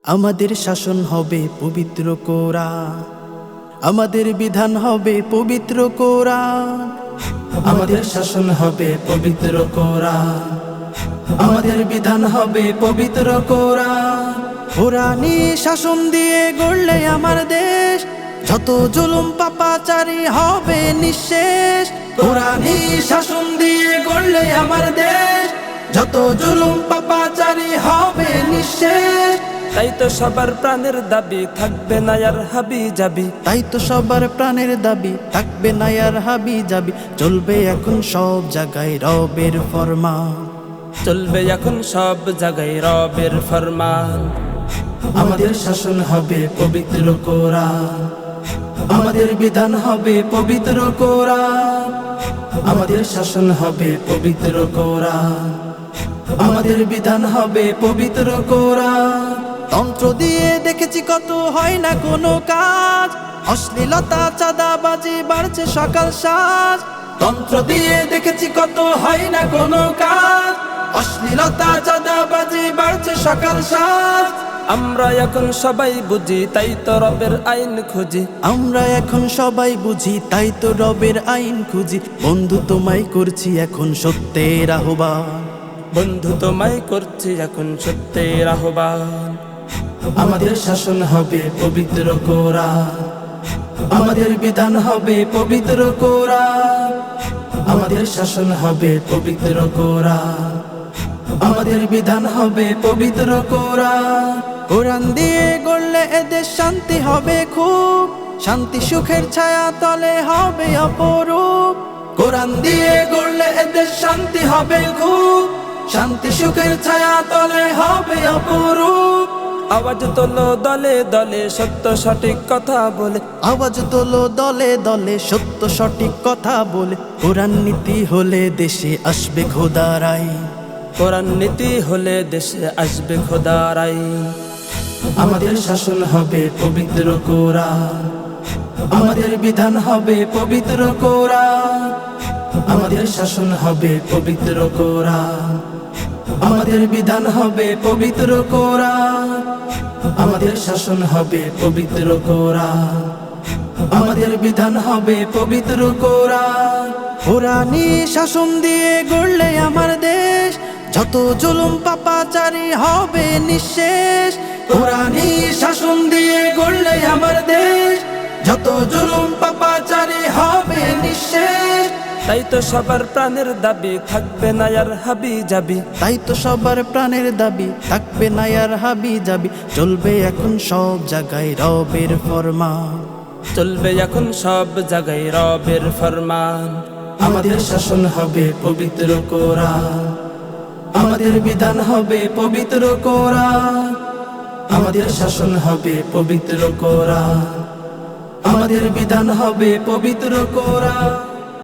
আমাদের শাসন হবে পবিত্র কোরআন, আমাদের বিধান হবে পবিত্র কোরআন। আমাদের শাসন হবে পবিত্র কোরআন, আমাদের বিধান হবে পবিত্র কোরআন। কোরআনী শাসন দিয়ে গড়লে আমার দেশ, যত জুলুম পাপাচারী হবে নিঃশেষ। কোরআনী শাসন দিয়ে গড়লে আমার দেশ, যত জুলুম পাপাচারী হবে নিঃশেষ। তাই তো সবার প্রাণের দাবি থাকবে না আর হাবি যাবি, তাই তো সবার প্রাণের দাবি থাকবে না আর হাবি যাবি। চলবে এখন সব জায়গায় রবের ফরমান, চলবে এখন সব জায়গায় রবের ফরমান। আমাদের শাসন হবে পবিত্র কোরআন, আমাদের বিধান হবে পবিত্র কোরআন। আমাদের শাসন হবে পবিত্র কোরআন, আমাদের বিধান হবে পবিত্র কোরআন। তন্ত্র দিয়ে দেখেছি কত হয় না কোনো কাজ, অশ্লীলতা চাঁদাবাজি বাড়ছে সকাল সাজ। তন্ত্র দিয়ে দেখেছি কত হয় না কোনো কাজ, অশ্লীলতা চাঁদাবাজি বাড়ছে সকাল সাজ। আমরা এখন সবাই বুঝি তাই তো রবের আইন খুঁজি, আমরা এখন সবাই বুঝি তাই তো রবের আইন খুঁজি। বন্ধু তোমায় করছি এখন সত্যের আহ্বান, বন্ধু তোমায় করছি এখন সত্যের আহ্বান। আমাদের শাসন হবে পবিত্র কোরআন, আমাদের বিধান হবে পবিত্র কোরআন। আমাদের শাসন হবে পবিত্র কোরআন, আমাদের বিধান হবে পবিত্র কোরআন। কোরআন দিয়ে গড়লে এদের শান্তি হবে খুব, শান্তি সুখের ছায়া তলে হবে অপরূপ। কোরআন দিয়ে গড়লে এদের শান্তি হবে খুব, শান্তি সুখের ছায়া তলে হবে অপরূপ। আওয়াজ তোলো দলে দলে সত্য সঠিক কথা বলে, আওয়াজ তোলো দলে দলে সত্য সঠিক কথা বলে। কোরআন নীতি হলে দেশে আসবে খোদার আইন, কোরআন নীতি হলে দেশে আসবে খোদার আইন। আমাদের শাসন হবে পবিত্র কোরআন, আমাদের বিধান হবে পবিত্র কোরআন। আমাদের শাসন হবে পবিত্র কোরআন, আমাদের বিধান হবে পবিত্র কোরআন। আমাদের শাসন হবে পবিত্র কোরআন, আমাদের বিধান হবে পবিত্র কোরআন। কোরআনী শাসন দিয়ে গড়লে আমার দেশ, যত জুলুম পাপাচারী হবে নিঃশেষ। কোরআনী শাসন দিয়ে গড়লে আমার দেশ, যত জুলুম পাপাচারী হবে নিঃশেষ। তাই তো সবার প্রাণের দাবি থাকবে না আর হাবি যাবি, তাই তো সবার প্রাণের দাবি থাকবে না আর হাবি যাবি। চলবে এখন সব জায়গায় রবের ফরমান, চলবে এখন সব জায়গায় রবের ফরমান। আমাদের শাসন হবে পবিত্র কোরআন, আমাদের বিধান হবে পবিত্র কোরআন। আমাদের শাসন হবে পবিত্র কোরআন, আমাদের বিধান হবে পবিত্র কোরআন।